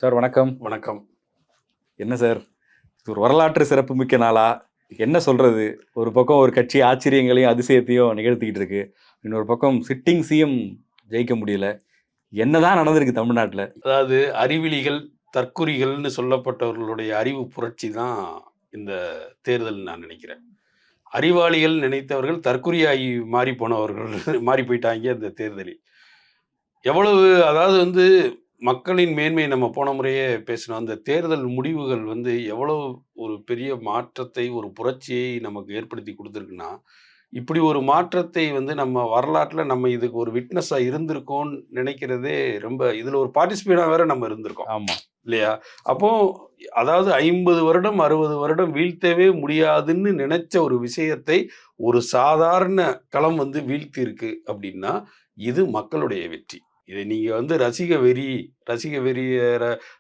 Sir வணக்கம். வணக்கம். என்ன சார், இது ஒரு வரலாற்று சிறப்புமிக்க நாளா? என்ன சொல்றது? ஒரு பக்கம் ஒரு கட்சி ஆச்சரியங்களையும், அதிசயத்தையும் நிகழ்த்திக்கிட்டு இருக்கு. இன்னொரு பக்கம் சிட்டிங் சிஎம் ஜெயிக்க முடியல. என்னதான் நடந்திருக்கு தமிழ்நாட்டுல? அதாவது அறிவிலிகள், தற்குறிகள்னு சொல்லப்பட்டவர்களுடைய அறிவு புரட்சி தான் இந்த தேர்தல்னு நான் நினைக்கிறேன். அறிவாளிகள் நினைத்தவர்கள் தற்குறியாகி மாறி போனவர்கள் மாறி போயிட்டாங்க இந்த தேர்தலில். எவ்வளவு அதாவது மக்களின் மேன்மை நம்ம போன முறையே பேசினோம். அந்த தேர்தல் முடிவுகள் எவ்வளவு ஒரு பெரிய மாற்றத்தை, ஒரு புரட்சியை நமக்கு ஏற்படுத்தி குடுத்திருக்குன்னா, இப்படி ஒரு மாற்றத்தை நம்ம வரலாற்றுல நம்ம இதுக்கு ஒரு விட்னஸா இருந்திருக்கோம்னு நினைக்கிறதே ரொம்ப இதுல ஒரு பார்ட்டிசிபேட்டா வேற நம்ம இருந்திருக்கோம். ஆமா. இல்லையா? அப்போ அதாவது 50 வருடம், 60 வருடம் வீழ்த்தவே முடியாதுன்னு நினைச்ச ஒரு விஷயத்தை ஒரு சாதாரண களம் வீழ்த்தியிருக்கு அப்படின்னா, இது மக்களுடைய வெற்றி. இதை நீங்க ரசிக வெறி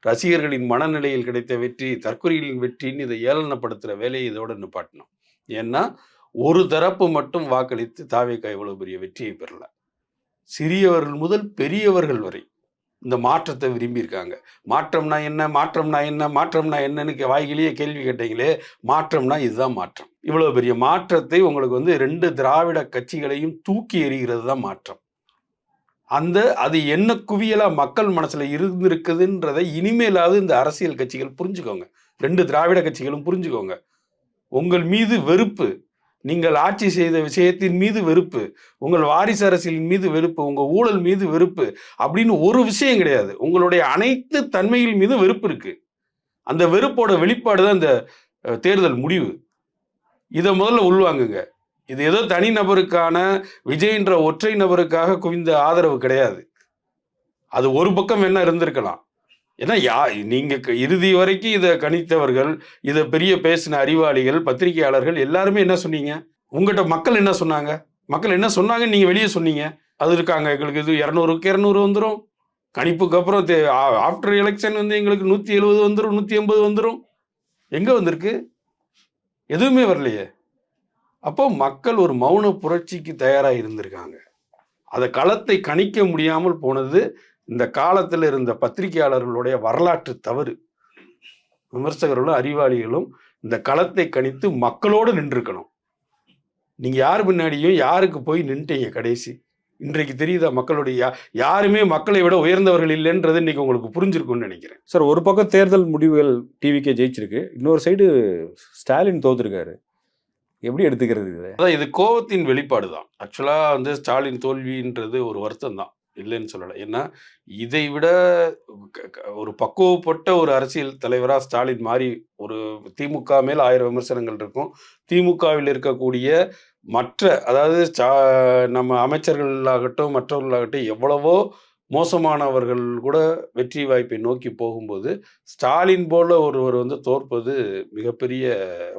ரசிகர்களின் மனநிலையில் கிடைத்த வெற்றி, தற்குறிகளின் வெற்றின்னு இதை ஏளனப்படுத்துற வேலையை இதோட நிப்பாட்டணும். ஏன்னா, ஒரு தரப்பு மட்டும் வாக்களித்து தாவேகா இவ்வளவு பெரிய வெற்றியை பெறல. சிறியவர்கள் முதல் பெரியவர்கள் வரை இந்த மாற்றத்தை விரும்பியிருக்காங்க. மாற்றம்னா என்ன? மாற்றம்னா என்ன? மாற்றம்னா என்னன்னு வாய்கிலேயே கேள்வி கேட்டீங்களே, மாற்றம்னா இதுதான் மாற்றம். இவ்வளவு பெரிய மாற்றத்தை உங்களுக்கு 2 திராவிட கட்சிகளையும் தூக்கி எறிகிறது தான் மாற்றம். அது என்ன குவியலா மக்கள் மனசுல இருந்திருக்குதுன்றதை இனிமேலாவது இந்த அரசியல் கட்சிகள் புரிஞ்சுக்கோங்க. 2 திராவிட கட்சிகளும் புரிஞ்சுக்கோங்க. உங்கள் மீது வெறுப்பு, நீங்கள் ஆட்சி செய்த விஷயத்தின் மீது வெறுப்பு, உங்கள் வாரிசு அரசியலின் மீது வெறுப்பு, உங்க ஊழல் மீது வெறுப்பு அப்படின்னு ஒரு விஷயம் கிடையாது. உங்களுடைய அனைத்து தன்மைகள் மீது வெறுப்பு இருக்கு. அந்த வெறுப்போட வெளிப்பாடு தான் இந்த தேர்தல் முடிவு. இதை முதல்ல உள்வாங்குங்க. இது ஏதோ தனி நபருக்கான விஜய்ன்ற ஒற்றை நபருக்காக குவிந்த ஆதரவு கிடையாது. அது ஒரு பக்கம் என்ன இருந்திருக்கலாம். ஏன்னா நீங்க இறுதி வரைக்கும் இதை கணித்தவர்கள், இதை பெரிய பேசின அறிவாளிகள், பத்திரிகையாளர்கள் எல்லாருமே என்ன சொன்னீங்க? உங்கள்கிட்ட மக்கள் என்ன சொன்னாங்க? மக்கள் என்ன சொன்னாங்கன்னு நீங்க வெளியே சொன்னீங்க. அது இருக்காங்க, எங்களுக்கு இது 200க்கு 200 வந்துடும், கணிப்புக்கு அப்புறம் ஆஃப்டர் எலெக்ஷன் எங்களுக்கு 170 வந்துடும், 180 வந்துடும். எங்க வந்திருக்கு? எதுவுமே வரலையே. அப்போ மக்கள் ஒரு மௌன புரட்சிக்கு தயாராக இருந்திருக்காங்க. அதை களத்தை கணிக்க முடியாமல் போனது இந்த காலத்தில் இருந்த பத்திரிகையாளர்களுடைய வரலாற்று தவறு. விமர்சகர்களும் அறிவாளிகளும் இந்த களத்தை கணித்து மக்களோடு நின்றுக்கணும். நீங்க யார் பின்னாடியும் யாருக்கு போய் நின்றுட்டீங்க கடைசி? இன்றைக்கு தெரியுதா மக்களுடைய யாருமே மக்களை விட உயர்ந்தவர்கள் இல்லைன்றது இன்னைக்கு உங்களுக்கு புரிஞ்சிருக்கும்னு நினைக்கிறேன். சார், ஒரு பக்கம் தேர்தல் முடிவுகள் டிவிக்கே ஜெயிச்சிருக்கு, இன்னொரு சைடு ஸ்டாலின் தோத்துருக்காரு. எப்படி எடுத்துக்கிறது இது? அதான் இது கோபத்தின் வெளிப்பாடு தான். ஆக்சுவலா ஸ்டாலின் தோல்வின்றது ஒரு வருத்தம் தான், இல்லைன்னு சொல்லலை. ஏன்னா இதை விட ஒரு பக்குவப்பட்ட ஒரு அரசியல் தலைவரா ஸ்டாலின் மாறி ஒரு திமுக மேல் 1000 விமர்சனங்கள் இருக்கும். திமுகவில் இருக்கக்கூடிய மற்ற அதாவது நம்ம அமைச்சர்களாகட்டும் மற்றவர்களாகட்டும் எவ்வளவோ மோசமானவர்கள் கூட வெற்றி வாய்ப்பை நோக்கி போகும்போது ஸ்டாலின் போல ஒருவர் தோற்பது மிகப்பெரிய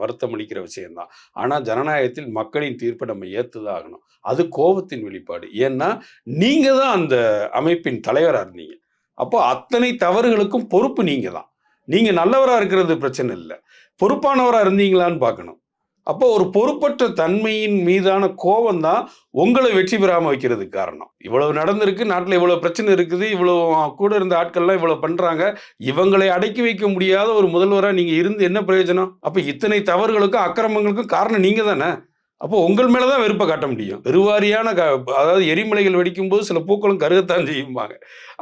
வருத்தம் அளிக்கிற விஷயம்தான். ஆனால் ஜனநாயகத்தில் மக்களின் தீர்ப்பை நம்ம ஏற்றுதான் ஆகணும். அது கோபத்தின் வெளிப்பாடு. ஏன்னா நீங்க தான் அந்த அமைப்பின் தலைவராக இருந்தீங்க. அப்போ அத்தனை தவறுகளுக்கும் பொறுப்பு நீங்க தான். நீங்க நல்லவராக இருக்கிறது பிரச்சனை இல்லை, பொறுப்பானவராக இருந்தீங்களான்னு பார்க்கணும். அப்போ ஒரு பொறுப்பற்ற தன்மையின் மீதான கோபம் தான் உங்களை வெற்றி பெறாம வைக்கிறதுக்கு காரணம். இவ்வளவு நடந்திருக்கு, நாட்டில் இவ்வளவு பிரச்சனை இருக்குது, இவ்வளவு கூட இருந்த ஆட்கள்லாம் இவ்வளவு பண்றாங்க, இவங்களை அடக்கி வைக்க முடியாத ஒரு முதல்வரா நீங்க இருந்து என்ன பிரயோஜனம்? அப்ப இத்தனை தவறுகளுக்கும் அக்கிரமங்களுக்கும் காரணம் நீங்க தானே. அப்போ உங்கள் மேலதான் வெறுப்பை காட்ட முடியும். பெருவாரியான அதாவது எரிமலைகள் வெடிக்கும் போது சில பூக்களும் கருகத்தான் செய்யும்பாங்க.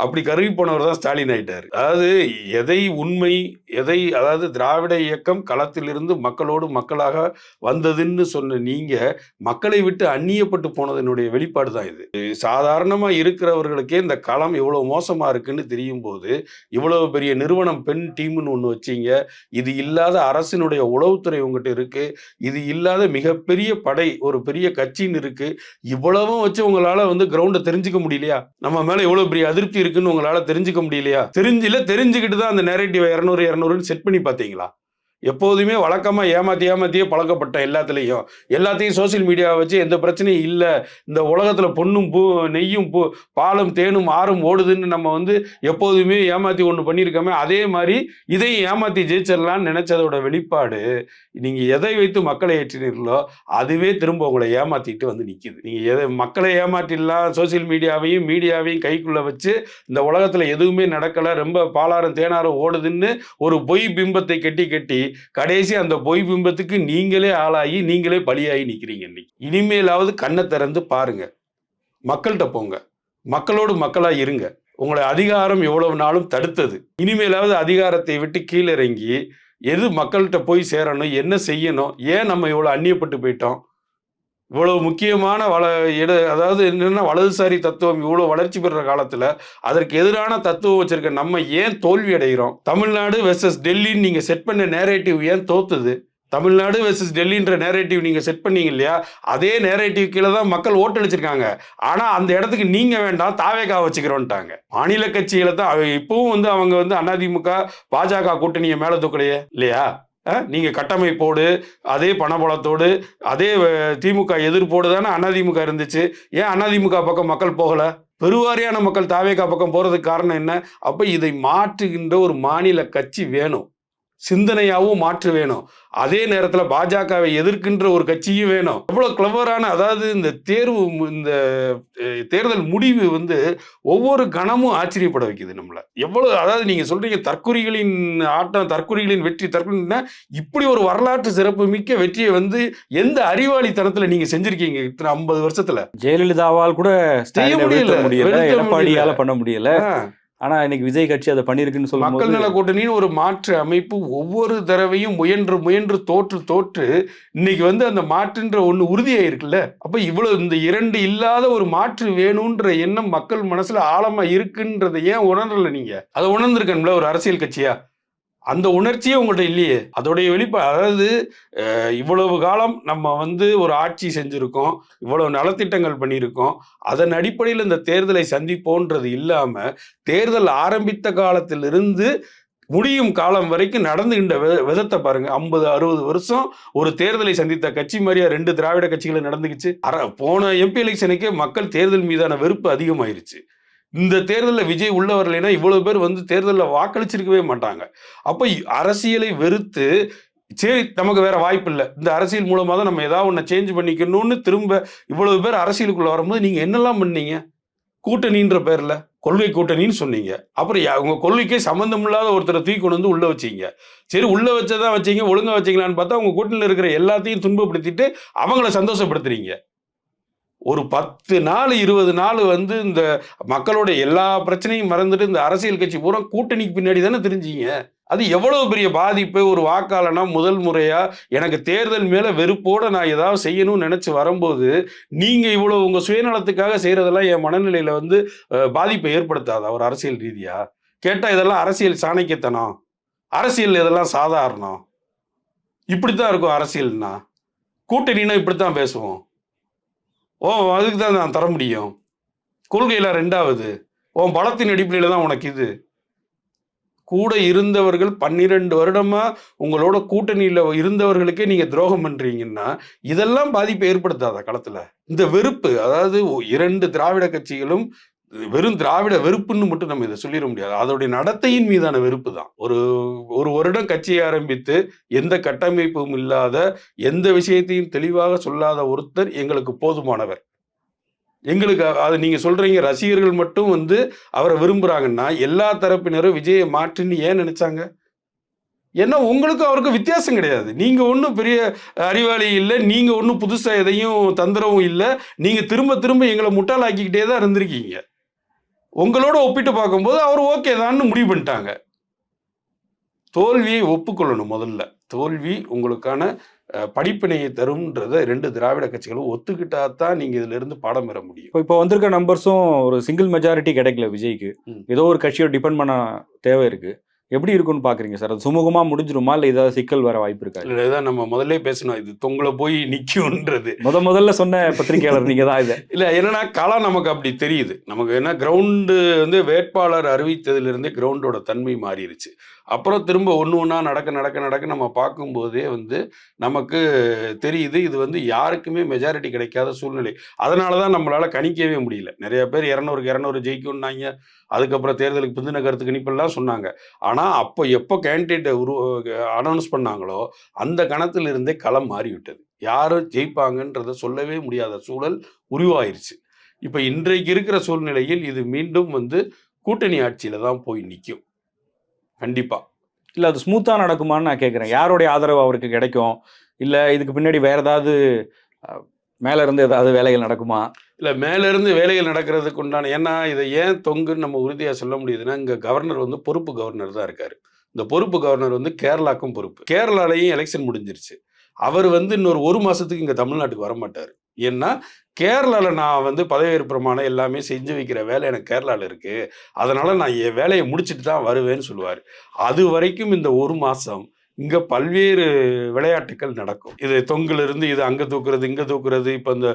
அப்படி கருகி போனவர் தான் ஸ்டாலின் ஆயிட்டாரு. அதாவது எதை உண்மை, அதாவது திராவிட இயக்கம் களத்திலிருந்து மக்களோடு மக்களாக வந்ததுன்னு சொன்ன நீங்க மக்களை விட்டு அந்நியப்பட்டு போனதனுடைய வெளிப்பாடு தான் இது. சாதாரணமா இருக்கிறவர்களுக்கே இந்த களம் இவ்வளவு மோசமா இருக்குன்னு தெரியும் போது இவ்வளவு பெரிய நிறுவனம் பெண் டீம்னு ஒண்ணு வச்சீங்க. இது இல்லாத அரசினுடைய உளவுத்துறை உங்ககிட்ட இருக்கு. இது இல்லாத மிகப்பெரிய படை ஒரு பெரிய கட்சின்னு இருக்கு. இவ்வளவும் வச்சு உங்களால கிரவுண்ட தெரிஞ்சுக்க முடியலையா? நம்ம மேல இவ்வளவு பெரிய அதிருப்தி இருக்குன்னு உங்களால தெரிஞ்சுக்க முடியலையா? தெரிஞ்சுக்கிட்டு தான் அந்த நேரேட்டிவ் 200 200 செட் பண்ணி பார்த்தீங்களா? எப்போதுமே வழக்கமா ஏமாத்தியே பழக்கப்பட்ட எல்லாத்தையும் சோசியல் மீடியாவை வச்சு எந்த பிரச்சனையும் இல்ல. இந்த உலகத்துல பொன்னும் நெய்யும் பாலும் தேனும் ஆறும் ஓடுதுன்னு நம்ம வந்து எப்போதுமே ஏமாத்தி ஒண்ணு பண்ணியிருக்கோமே, அதே மாதிரி இதையும் ஏமாத்தி ஜெயிச்சிடலாம்னு நினைச்சதோட வெளிப்பாடு, நீங்க எதை வைத்து மக்களை ஏற்றினீர்களோ அதுவே திரும்ப உங்களை ஏமாத்திட்டு வந்து நிக்குது. நீங்க எதை மக்களை ஏமாற்றிடலாம், சோசியல் மீடியாவையும் கைக்குள்ள வச்சு இந்த உலகத்துல எதுவுமே நடக்கல, ரொம்ப பாலாரும் தேனாரும் ஓடுதுன்னு ஒரு பொய் பிம்பத்தை கட்டி கடைசி அந்த பொய் பிம்பத்துக்கு நீங்களே ஆளாகி நீங்களே பலியாகி நிக்கிறீங்க. இன்னைக்கு இனிமேலாவது கண்ணை திறந்து பாருங்க, மக்கள்கிட்ட போங்க, மக்களோடு மக்களா இருங்க. உங்களை அதிகாரம் எவ்வளவு நாளும் தடுத்தது. இனிமேலாவது அதிகாரத்தை விட்டு கீழே இறங்கி எது மக்கள்கிட்ட போய் சேரணும், என்ன செய்யணும், ஏன் நம்ம இவ்வளவு அந்நியப்பட்டு போயிட்டோம், இவ்வளவு முக்கியமான அதாவது என்னன்னா வலதுசாரி தத்துவம் இவ்வளவு வளர்ச்சி பெறுற காலத்துல அதற்கு எதிரான தத்துவம் வச்சிருக்க நம்ம ஏன் தோல்வி அடைகிறோம்? தமிழ்நாடு வெர்சஸ் டெல்லின்னு நீங்க செட் பண்ண நேரேட்டிவ் ஏன் தோத்துது? தமிழ்நாடு வெர்சஸ் டெல்லின்ற நேரேட்டிவ் நீங்க செட் பண்ணீங்க இல்லையா, அதே நேரேட்டிவ் கீழே தான் மக்கள் ஓட்டளிச்சிருக்காங்க. ஆனா அந்த இடத்துக்கு நீங்க வேண்டாம், தாவேகா வச்சுக்கிறோன்ட்டாங்க. மாநில கட்சிகளை தான் இப்பவும் வந்து அவங்க வந்து அதிமுக பாஜக கூட்டணியை மேல தூக்கலையே இல்லையா? நீங்க கட்டமைப்போடு அதே பணபலத்தோடு அதே திமுக எதிர்ப்போடு தானே அதிமுக இருந்துச்சு. ஏன் அதிமுக பக்கம் மக்கள் போகல? பெருவாரியான மக்கள் தாவேகா பக்கம் போறதுக்கு காரணம் என்ன? அப்ப இதை மாற்றுகின்ற ஒரு மாநில கட்சி வேணும், சிந்தனையாவும் மாற்று வேணும். அதே நேரத்துல பாஜகவை எதிர்க்கின்ற ஒரு கட்சியும் வேணும். எவ்வளவு கிளவரான, அதாவது இந்த தேர்தல் முடிவு வந்து ஒவ்வொரு கணமும் ஆச்சரியப்பட வைக்குது நம்மள. எவ்வளவு, அதாவது நீங்க சொல்றீங்க தற்குறிகளின் ஆட்டம், தற்குறிகளின் வெற்றி, தற்குறின்னா இப்படி ஒரு வரலாற்று சிறப்பு மிக்க வெற்றியை வந்து எந்த அறிவாளித்தனத்துல நீங்க செஞ்சிருக்கீங்க இத்தனை 50 வருஷத்துல? ஜெயலலிதாவால் கூட செய்ய முடியல, எடப்பாடியால பண்ண முடியல. ஆனா இன்னைக்கு விஜய் கட்சி அதை பண்ணிருக்குன்னு சொல்லும்போது, மக்கள் நல கூட்டணின்னு ஒரு மாற்று அமைப்பு ஒவ்வொரு தடவையும் முயன்று தோற்று இன்னைக்கு வந்து அந்த மாற்றுன்ற ஒண்ணு உறுதியாயிருக்குல்ல. அப்ப இவ்வளவு இந்த இரண்டு இல்லாத ஒரு மாற்று வேணும்ன்ற எண்ணம் மக்கள் மனசுல ஆழமா இருக்குன்றதை ஏன் உணரல? நீங்க அதை உணர்ந்திருக்கணும்ல ஒரு அரசியல் கட்சியா? அந்த உணர்ச்சியே உங்கள்கிட்ட இல்லையே. அதோடைய அதாவது இவ்வளவு காலம் நம்ம வந்து ஒரு ஆட்சி செஞ்சிருக்கோம், இவ்வளவு நலத்திட்டங்கள் பண்ணியிருக்கோம், அதன் அடிப்படையில் இந்த தேர்தலை சந்திப்போன்றது இல்லாம தேர்தல் ஆரம்பித்த காலத்திலிருந்து முடியும் காலம் வரைக்கும் நடந்துகின்ற விதத்தை பாருங்க. 50-60 வருஷம் ஒரு தேர்தலை சந்தித்த கட்சி மாதிரியா 2 திராவிட கட்சிகளை நடந்துக்குச்சு? போன எம்பி எலெக்ஷனுக்கே மக்கள் தேர்தல் மீதான வெறுப்பு அதிகமாயிருச்சு. இந்த தேர்தலில் விஜய் உள்ள வரலைன்னா இவ்வளவு பேர் வந்து தேர்தலில் வாக்களிச்சிருக்கவே மாட்டாங்க. அப்ப அரசியலை வெறுத்து, சரி நமக்கு வேற வாய்ப்பு இல்லை, இந்த அரசியல் மூலமா தான் நம்ம ஏதாவது ஒன்று சேஞ்ச் பண்ணிக்கணும்னு திரும்ப இவ்வளவு பேர் அரசியலுக்குள்ள வரும்போது நீங்க என்னெல்லாம் பண்ணீங்க? கூட்டணின்ற பேர்ல கொள்கை கூட்டணின்னு சொன்னீங்க. அப்புறம் உங்க கொள்கைக்கே சம்பந்தம் இல்லாத ஒருத்தரை தூக்கி கொண்டு வந்து உள்ள வச்சீங்க. சரி, உள்ள வச்சதான் வச்சீங்க, ஒழுங்கா வச்சீங்களான்னு பார்த்தா உங்க கூட்டணியில் இருக்கிற எல்லாத்தையும் துன்பப்படுத்திட்டு அவங்கள சந்தோஷப்படுத்துறீங்க. ஒரு 10 நாள் 20 நாள் வந்து இந்த மக்களோட எல்லா பிரச்சனையும் மறந்துட்டு இந்த அரசியல் கட்சி பூரா கூட்டணிக்கு பின்னாடி தானே தெரிஞ்சீங்க. அது எவ்வளவு பெரிய பாதிப்பு. ஒரு வாக்காளனா முதல் முறையா எனக்கு தேர்தல் மேல வெறுப்போட நான் ஏதாவது செய்யணும்னு நினைச்சு வரும்போது நீங்க இவ்வளவு உங்க சுயநலத்துக்காக செய்யறதெல்லாம் என் மனநிலையில வந்து பாதிப்பை ஏற்படுத்தாதா ஒரு அரசியல் ரீதியா? கேட்டா இதெல்லாம் அரசியல் சாணக்கியத்தனம், அரசியல் இதெல்லாம் சாதாரணம், இப்படித்தான் இருக்கும் அரசியல்னா, கூட்டணினா இப்படித்தான் பேசுவோம், அதுக்கு தான் நான் தர முடியும், கொள்கையில 2வது உன் பலத்தின் அடிப்படையில தான் உனக்கு இது. கூட இருந்தவர்கள் 12 வருடமா உங்களோட கூட்டணியில இருந்தவர்களுக்கே நீங்க துரோகம் பண்றீங்கன்னா இதெல்லாம் பாதிப்பை ஏற்படுத்தாத களத்துல? இந்த வெறுப்பு, அதாவது 2 திராவிட கட்சிகளும் வெறும் திராவிட வெறுப்புன்னு மட்டும் நம்ம இதை சொல்லிட முடியாது. அதோடைய நடத்தையின் மீதான வெறுப்பு தான். ஒரு வருடம் கட்சியை ஆரம்பித்து எந்த கட்டமைப்பும் இல்லாத, எந்த விஷயத்தையும் தெளிவாக சொல்லாத ஒருத்தர் எங்களுக்கு போதுமானவர். எங்களுக்கு அது நீங்க சொல்றீங்க ரசிகர்கள் மட்டும் வந்து அவரை விரும்புறாங்கன்னா எல்லா தரப்பினரும் விஜயை மாற்றுன்னு ஏன் நினைச்சாங்க? ஏன்னா உங்களுக்கு அவருக்கு வித்தியாசம் கிடையாது. நீங்க ஒன்றும் பெரிய அறிவாளி இல்லை, நீங்க ஒன்றும் புதுசா எதையும் தந்திரவும் இல்லை, நீங்க திரும்ப எங்களை முட்டாளாக்கிக்கிட்டே தான் இருந்திருக்கீங்க. உங்களோட ஒப்பிட்டு பார்க்கும்போது அவர் ஓகே தான் முடிவு பண்ணிட்டாங்க. தோல்வியை ஒப்புக்கொள்ளணும். முதல்ல தோல்வி உங்களுக்கான படிப்பினையை தரும்ன்றத 2 திராவிட கட்சிகளும் ஒத்துக்கிட்டா தான் நீங்க இதுல இருந்து பாடம் பெற முடியும். இப்போ வந்திருக்க நம்பர்ஸும் ஒரு சிங்கிள் மெஜாரிட்டி கிடைக்கல விஜய்க்கு. ஏதோ ஒரு கட்சியை டிபெண்ட் பண்ண தேவை இருக்கு. எப்படி இருக்கும்னு பாக்குறீங்க சார்? அது சுமூகமா முடிஞ்சிருமா இல்ல ஏதாவது சிக்கல் வர வாய்ப்பு இருக்கா? இல்ல இதான் நம்ம முதல்லே பேசணும். இது தொங்கல போய் நிக்கும்ன்றது. முதல்ல சொன்ன பத்திரிகையாளர் நீங்க தான் இத. இல்ல என்னன்னா களம் நமக்கு அப்படி தெரியுது. நமக்கு என்ன கிரவுண்டு வந்து வேட்பாளர் அறிவித்ததிலிருந்தே கிரவுண்டோட தன்மை மாறிருச்சு. அப்புறம் திரும்ப ஒண்ணு ஒண்ணா நடக்க நம்ம பார்க்கும்போதே வந்து நமக்கு தெரியுது. இது வந்து யாருக்குமே மெஜாரிட்டி கிடைக்காத சூழ்நிலை. அதனால தான் நம்மளால கணிக்கவே முடியல. நெறைய பேர் 200க்கு 200 ஜெயிக்கும்னாய்ங்க. அதுக்கப்புறம் தேர்தலுக்கு பிந்தின கருத்து கணிப்பெல்லாம் சொன்னாங்க. ஆனா, அப்போ எப்போ கேண்டிடேட்ட அனௌன்ஸ் பண்ணாங்களோ, அந்த கணத்திலிருந்தே களம் மாறிவிட்டது. யாரு ஜெயிப்பாங்கன்றத சொல்லவே முடியாத சூழல் உருவாயிருச்சு. இப்ப இன்றைக்கு இருக்கிற சூழ்நிலையில் இது மீண்டும் வந்து கூட்டணி ஆட்சியில தான் போய் நிக்கும். கண்டிப்பா. இல்ல அது ஸ்மூத்தா நடக்குமான்னு நான் கேட்கிறேன். யாருடைய ஆதரவு அவருக்கு கிடைக்கும்? இல்ல இதுக்கு பின்னாடி வேற ஏதாவது அ மேல இருந்து ஏதாவது வேலைகள் நடக்குமா? இல்ல மேல இருந்து வேலைகள் நடக்கிறதுக்கு உண்டான ஏன்னா, இத ஏன் தொங்குன்னு நம்ம உறுதியா சொல்ல முடியுதுன்னா, இங்க கவர்னர் வந்து பொறுப்பு கவர்னர் தான் இருக்காரு. இந்த பொறுப்பு கவர்னர் வந்து கேரளாக்கும் பொறுப்பு. கேரளாலயும் எலெக்ஷன் முடிஞ்சிருச்சு. அவர் வந்து இன்னொரு 1 மாசத்துக்கு இங்க தமிழ்நாட்டுக்கு வரமாட்டாரு. ஏன்னா, கேரளால நான் வந்து பதவியேற்பு பிரமாணம் எல்லாமே செஞ்சு வைக்கிற வேலை எனக்கு கேரளால இருக்கு. அதனால நான் என் வேலைய முடிச்சுட்டு தான் வருவேன்னு சொல்லுவாரு. அதுவரைக்கும் இந்த 1 மாசம் இங்க பல்வேறு விளையாட்டுக்கள் நடக்கும். இது தொங்கிலிருந்து இது அங்க தூக்குறது, இங்க தூக்குறது. இப்ப இந்த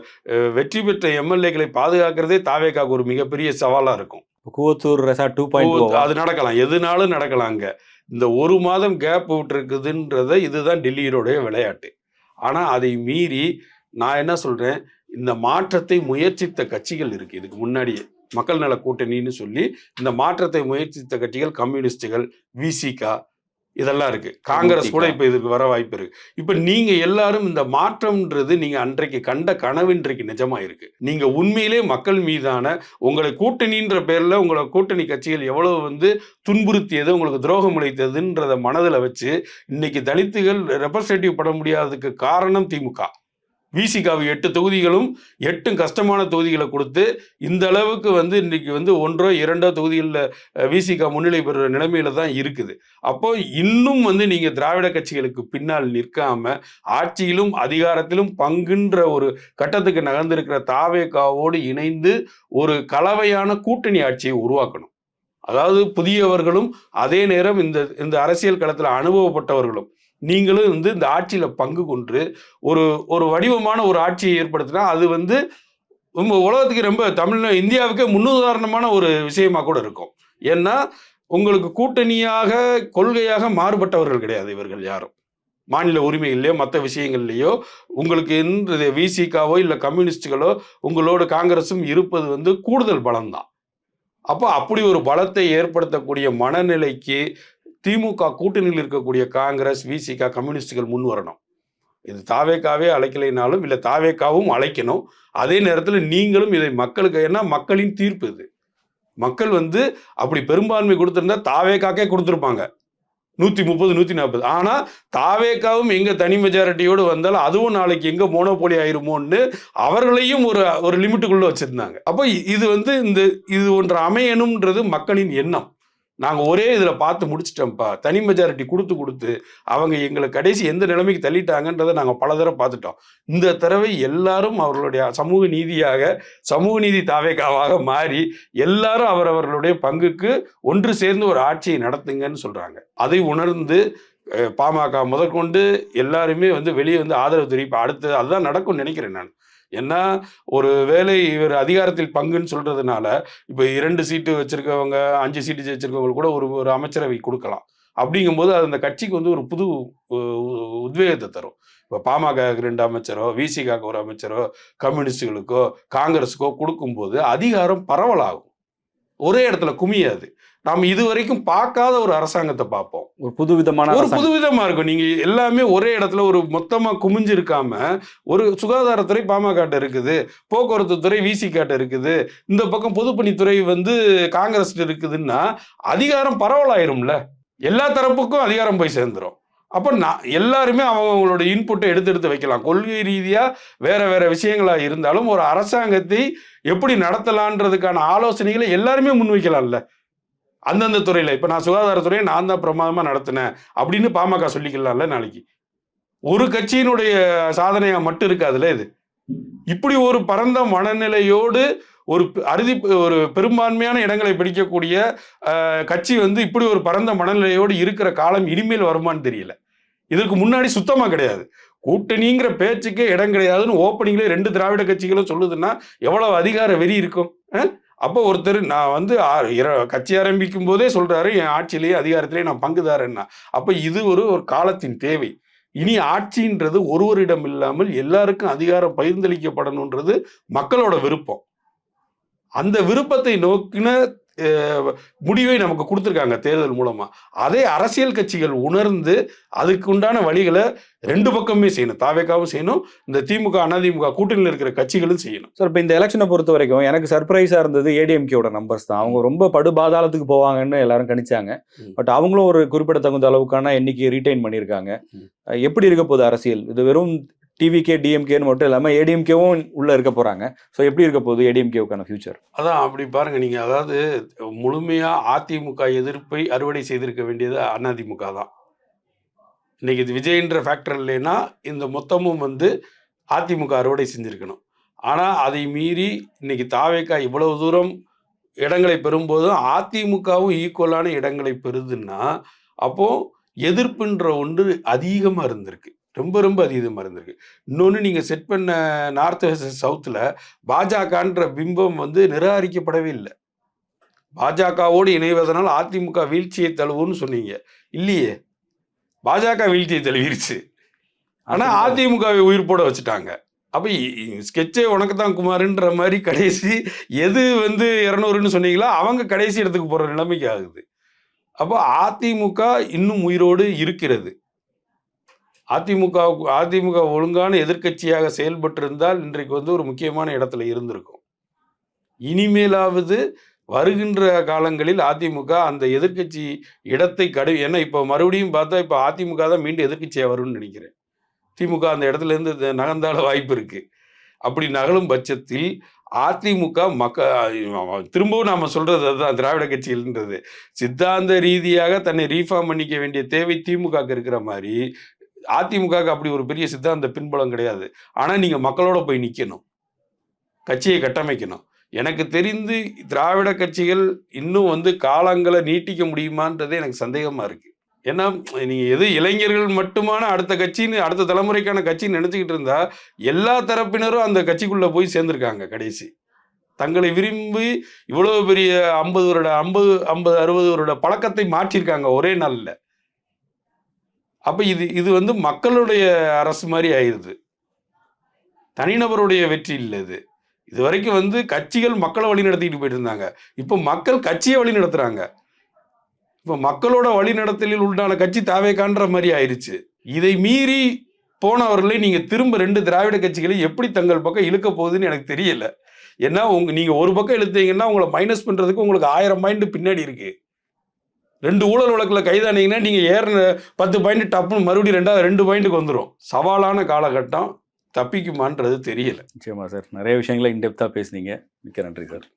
வெற்றி பெற்ற எம்எல்ஏக்களை பாதுகாக்கிறதே தாவேகாவுக்கு ஒரு மிகப்பெரிய சவாலா இருக்கும். கூவத்தூர் ரெசார்ட் 2.0வா? அது நடக்கலாம். எதுனாலும் நடக்கலாம் அங்க. இந்த 1 மாதம் கேப் விட்டுருக்குதுன்றத இதுதான் டெல்லியினுடைய விளையாட்டு. ஆனா, அதை மீறி நான் என்ன சொல்றேன், இந்த மாற்றத்தை முயற்சித்த கட்சிகள் இருக்கு இதுக்கு முன்னாடியே. மக்கள் நல கூட்டணின்னு சொல்லி, இந்த மாற்றத்தை முயற்சித்த கட்சிகள் கம்யூனிஸ்டுகள், விசிகா இதெல்லாம் இருக்கு. காங்கிரஸ் கூட இப்ப இதுக்கு வர வாய்ப்பு இருக்கு. இப்ப நீங்க எல்லாரும் இந்த மாற்றம்ன்றது நீங்க அன்றைக்கு கண்ட கனவு இன்றைக்கு நிஜமாயிருக்கு. நீங்க உண்மையிலே மக்கள் மீதான உங்களை கூட்டணின்ற பேர்ல உங்கள கூட்டணி கட்சிகள் எவ்வளவு வந்து துன்புறுத்தியது, உங்களுக்கு துரோகம் இழைத்ததுன்றத மனதுல வச்சு, இன்னைக்கு தலித்துகள் ரெப்ரசன்டேட்டிவ் பட முடியாததுக்கு காரணம் திமுக. விசிகாவு 8 தொகுதிகளும் 8ம் கஷ்டமான தொகுதிகள குடுத்து, இந்த அளவுக்கு வந்து இன்னைக்கு வந்து 1ஓ 2ஓ தொகுதிகள்ல விசிகா முன்னிலை பெறுற நிலைமையில தான் இருக்குது. அப்போ இன்னும் வந்து நீங்க திராவிட கட்சிகளுக்கு பின்னால் நிற்காம, ஆட்சியிலும், அதிகாரத்திலும் பங்குன்ற ஒரு கட்டத்துக்கு நகர்ந்திருக்கிற தாவேகாவோடு இணைந்து ஒரு கலவையான கூட்டணி ஆட்சியை உருவாக்கணும். அதாவது புதியவர்களும், அதே நேரம் இந்த இந்த அரசியல் களத்துல அனுபவப்பட்டவர்களும். நீங்களும் வந்து இந்த ஆட்சியில பங்கு கொண்டு, ஒரு ஒரு வடிவமான ஒரு ஆட்சியை ஏற்படுத்தினா, அது வந்து உலகத்துக்கு ரொம்ப இந்தியாவுக்கே முன்னுதாரணமான ஒரு விஷயமா கூட இருக்கும். ஏன்னா, உங்களுக்கு கூட்டணியாக, கொள்கையாக மாறுபட்டவர்கள் கிடையாது இவர்கள் யாரும். மாநில உரிமைகள்லயோ, மத்த விஷயங்கள்லயோ, உங்களுக்கு விசிகாவோ இல்ல கம்யூனிஸ்டுகளோ, உங்களோடு காங்கிரஸும் இருப்பது வந்து கூடுதல் பலம் தான். அப்போ அப்படி ஒரு பலத்தை ஏற்படுத்தக்கூடிய மனநிலைக்கு திமுக கூட்டணியில் இருக்கக்கூடிய காங்கிரஸ், விசிக, கம்யூனிஸ்டுகள் முன் வரணும். இது தாவேகாவே அழைக்கலைனாலும், இல்ல தாவேகாவும் அழைக்கணும். அதே நேரத்துல நீங்களும் இதை மக்களுக்கு ஏன்னா மக்களின் தீர்ப்பு இது. மக்கள் வந்து அப்படி பெரும்பான்மை குடுத்திருந்தா தாவேகாக்கே குடுத்திருப்பாங்க. 130, 140. ஆனா தாவேகாவும் எங்க தனி மெஜாரிட்டியோடு வந்தாலும் அதுவும் நாளைக்கு எங்க மோனோபோலி ஆயிருமோன்னு அவர்களையும் ஒரு லிமிட்டுக்குள்ள வச்சிருந்தாங்க. அப்ப இது வந்து இது ஒன்று அமையணும்ன்றது மக்களின் எண்ணம். நாங்க ஒரே இதுல பார்த்து முடிச்சுட்டோம்ப்பா. தனி மெஜாரிட்டி குடுத்து, அவங்க எங்கள கடைசி எந்த நிலைமைக்கு தள்ளிட்டாங்கன்றத நாங்க பல தடவ பார்த்துட்டோம். இந்த தடவை எல்லாரும் அவர்களுடைய சமூக நீதி தாவேகாவாக மாறி, எல்லாரும் அவரவர்களுடைய பங்குக்கு ஒன்று சேர்ந்து ஒரு ஆட்சியை நடத்துங்கன்னு சொல்றாங்க. அதை உணர்ந்து பாமக முதற்கொண்டு எல்லாருமே வந்து வெளிய வந்து ஆதரவு தெரிவிப்பா. அடுத்து அதுதான் நடக்கும்னு நினைக்கிறேன் நான். ஏன்னா, ஒரு வேளை இவர் அதிகாரத்தில் பங்குன்னு சொல்றதுனால, இப்ப 2 சீட்டு வச்சிருக்கவங்க, 5 சீட்டு வச்சிருக்கவங்களுக்கு கூட ஒரு அமைச்சரவை குடுக்கலாம். அப்படிங்கும்போது அது அந்த கட்சிக்கு வந்து ஒரு புது உ உத்வேகத்த தரும். இப்ப பாமகவுக்கு 2 அமைச்சரோ, விசிகாவுக்கு 1 அமைச்சரோ, கம்யூனிஸ்டுகளுக்கோ, காங்கிரஸுக்கோ குடுக்கும்போது அதிகாரம் பரவலாகும். ஒரே இடத்துல குமியாது. நாம இதுவரைக்கும் பார்க்காத ஒரு அரசாங்கத்த பார்ப்போம். ஒரு புதுவிதமான புதுவிதமா இருக்கும். நீங்க எல்லாமே ஒரே இடத்துல ஒரு மொத்தமா குமிஞ்சு இருக்காம, ஒரு சுகாதாரத்துறை பாமகட்ட இருக்குது. போக்குவரத்து துறை விசிகாட்ட இருக்குது. இந்த பக்கம் பொதுப்பணித்துறை வந்து காங்கிரஸ்ல இருக்குதுன்னா, அதிகாரம் பரவலாயிரும்ல. எல்லா தரப்புக்கும் அதிகாரம் போய் சேர்ந்துரும். அப்ப எல்லாருமே அவங்களோட இன்புட்ட எடுத்து வைக்கலாம். கொள்கை ரீதியா வேற வேற விஷயங்களா இருந்தாலும், ஒரு அரசாங்கத்தை எப்படி நடத்தலான்றதுக்கான ஆலோசனைகளை எல்லாருமே முன்வைக்கலாம்ல. அந்தந்த துறையில. இப்ப நான் சுகாதாரத்துறைய நான் தான் பிரமாதமா நடத்தினேன் அப்படின்னு பாமக சொல்லிக்கலாம்ல நாளைக்கு. ஒரு கட்சியினுடைய சாதனையா மட்டும் இருக்காதுல்ல இது. இப்படி ஒரு பரந்த மனநிலையோடு ஒரு பெரும்பான்மையான இடங்களை பிடிக்கக்கூடிய கட்சி வந்து இப்படி ஒரு பரந்த மனநிலையோடு இருக்கிற காலம் இனிமேல் வருமான்னு தெரியல. இதற்கு முன்னாடி சுத்தமா கிடையாது. கூட்டணிங்கிற பேச்சுக்கே இடம் கிடையாதுன்னு ஓப்பனிங்ல 2 திராவிட கட்சிகளும் சொல்லுதுன்னா எவ்வளவு அதிகார வெறி இருக்கும். அப்போ ஒருத்தர் நான் வந்து கட்சி ஆரம்பிக்கும் போதே சொல்றாரு என் ஆட்சியிலேயே அதிகாரத்திலேயே நான் பங்குதாரன்னா. அப்ப இது ஒரு காலத்தின் தேவை. இனி ஆட்சின்றது ஒருவரிடம் இல்லாமல் எல்லாருக்கும் அதிகாரம் பகிர்ந்தளிக்கப்படணுன்றது மக்களோட விருப்பம். அந்த விருப்பத்தை நோக்கின முடிவை நமக்கு கொடுத்துருக்காங்க தேர்தல் மூலமா. அதே அரசியல் கட்சிகள் உணர்ந்து அதுக்கு உண்டான வழிகளை 2 பக்கமே செய்யணும். தாவேகாவும் செய்யணும், இந்த திமுக அதிமுக கூட்டணியில் இருக்கிற கட்சிகளும் செய்யணும். சார் இப்போ இந்த எலெக்ஷனை பொறுத்த வரைக்கும் எனக்கு சர்ப்ரைஸா இருந்தது ஏடிஎம்கேவோட நம்பர்ஸ் தான். அவங்க ரொம்ப படுபாதாளத்துக்கு போவாங்கன்னு எல்லாரும் கணிச்சாங்க. பட் அவங்களும் ஒரு குறிப்பிடத்தகுந்த அளவுக்கான எண்ணிக்கை ரீடைன் பண்ணியிருக்காங்க. எப்படி இருக்க போகுது அரசியல்? இது வெறும் டிவிகே டிஎம்கேன்னு மட்டும் இல்லாமல் ஏடிஎம்கேவும் உள்ள இருக்க போறாங்க. ஸோ எப்படி இருக்க போகுது ஏடிஎம்கேவுக்கான ஃபியூச்சர்? அதான் அப்படி பாருங்க நீங்க. அதாவது முழுமையா அதிமுக எதிர்ப்பை அறுவடை செய்திருக்க வேண்டியது அதிமுக தான். இன்னைக்கு இது விஜய்ன்ற ஃபேக்டர் இல்லைன்னா இந்த மொத்தமும் வந்து அதிமுக அறுவடை செஞ்சிருக்கணும். ஆனா அதை மீறி இன்னைக்கு தாவேகா இவ்வளவு தூரம் இடங்களை பெறும்போதும் அதிமுகவும் ஈக்குவலான இடங்களை பெறுதுன்னா அப்போ எதிர்ப்புன்ற ஒன்று அதிகமா இருந்திருக்கு. ரொம்ப ரொம்ப அதிகமாக இருந்திருக்கு. இன்னொன்று நீங்கள் செட் பண்ண நார்த் வெர்சஸ் சவுத்தில் பாஜகன்ற பிம்பம் வந்து நிராகரிக்கப்படவே இல்லை. பாஜகவோடு இணைவதனால் அதிமுக வீழ்ச்சியை தழுவுன்னு சொன்னீங்க. இல்லையே, பாஜக வீழ்ச்சியை தழுவிருச்சு. ஆனால் அதிமுகவை உயிர் போட வச்சுட்டாங்க. அப்போ ஸ்கெட்சே உனக்கு தான் குமாருன்ற மாதிரி கடைசி எது வந்து 200ன்னு சொன்னீங்களோ அவங்க கடைசி இடத்துக்கு போகிற நிலைமைக்கு ஆகுது. அப்போ அதிமுக இன்னும் உயிரோடு இருக்கிறது. அதிமுக ஒழுங்கான எதிர்க்கட்சியாக செயல்பட்டிருந்தால் இன்றைக்கு வந்து ஒரு முக்கியமான இடத்துல இருந்திருக்கும். இனிமேலாவது வருகின்ற காலங்களில் அதிமுக அந்த எதிர்க்கட்சி இடத்தை ஏன்னா இப்போ மறுபடியும் பார்த்தா இப்போ அதிமுக தான் மீண்டும் எதிர்க்கட்சியாக வரும்னு நினைக்கிறேன். திமுக அந்த இடத்துல இருந்து நகர்ந்தால வாய்ப்பு இருக்கு. அப்படி நகலும் பட்சத்தில் அதிமுக திரும்பவும் நாம சொல்றது அதுதான், திராவிட கட்சிகள்ன்றது சித்தாந்த ரீதியாக தன்னை ரீஃபார்ம் பண்ணிக்க வேண்டிய தேவை திமுக இருக்கிற மாதிரி அதிமுக அப்படி ஒரு பெரிய சித்தாந்த பின்புலம் கிடையாது. ஆனா நீங்க மக்களோட போய் நிக்கணும், கட்சியை கட்டமைக்கணும். எனக்கு தெரிந்து திராவிட கட்சிகள் இன்னும் வந்து காலங்களை நீட்டிக்க முடியுமான்றதே எனக்கு சந்தேகமா இருக்கு. ஏன்னா நீங்க எது இளைஞர்கள் மட்டுமான அடுத்த கட்சின்னு, அடுத்த தலைமுறைக்கான கட்சின்னு நினைச்சுக்கிட்டு இருந்தா எல்லா தரப்பினரும் அந்த கட்சிக்குள்ள போய் சேர்ந்திருக்காங்க. கடைசி தங்களை விரும்பி இவ்வளவு பெரிய 50-60 வருட பழக்கத்தை மாற்றிருக்காங்க ஒரே நாள்ல. அப்ப இது வந்து மக்களுடைய அரசு மாதிரி ஆயிருது, தனிநபருடைய வெற்றி இல்லை. இது வரைக்கும் வந்து கட்சிகள் மக்களை வழி நடத்திட்டு போயிட்டு இருந்தாங்க. இப்போ மக்கள் கட்சியை வழி நடத்துறாங்க. இப்போ மக்களோட வழிநடத்தலில் உண்டான கட்சி தாவேகான்ற மாதிரி ஆயிடுச்சு. இதை மீறி போனவர்களை நீங்க திரும்ப 2 திராவிட கட்சிகளை எப்படி தங்கள் பக்கம் இழுக்க போகுதுன்னு எனக்கு தெரியல. ஏன்னா நீங்க ஒரு பக்கம் இழுத்தீங்கன்னா உங்களை மைனஸ் பண்றதுக்கு உங்களுக்கு 1000 பாயிண்ட் பின்னாடி இருக்கு. 2 ஊழல் வழக்கில் கைதானீங்கன்னா நீங்க 10 பாயிண்ட் டப்புன்னு மறுபடியும் 2 பாயிண்ட்டுக்கு வந்துடும். சவாலான காலகட்டம், தப்பிக்குமான்றது தெரியல. நிச்சயமா சார், நிறைய விஷயங்களை இன்டெப்தா பேசுனீங்க. மிக்க நன்றி சார்.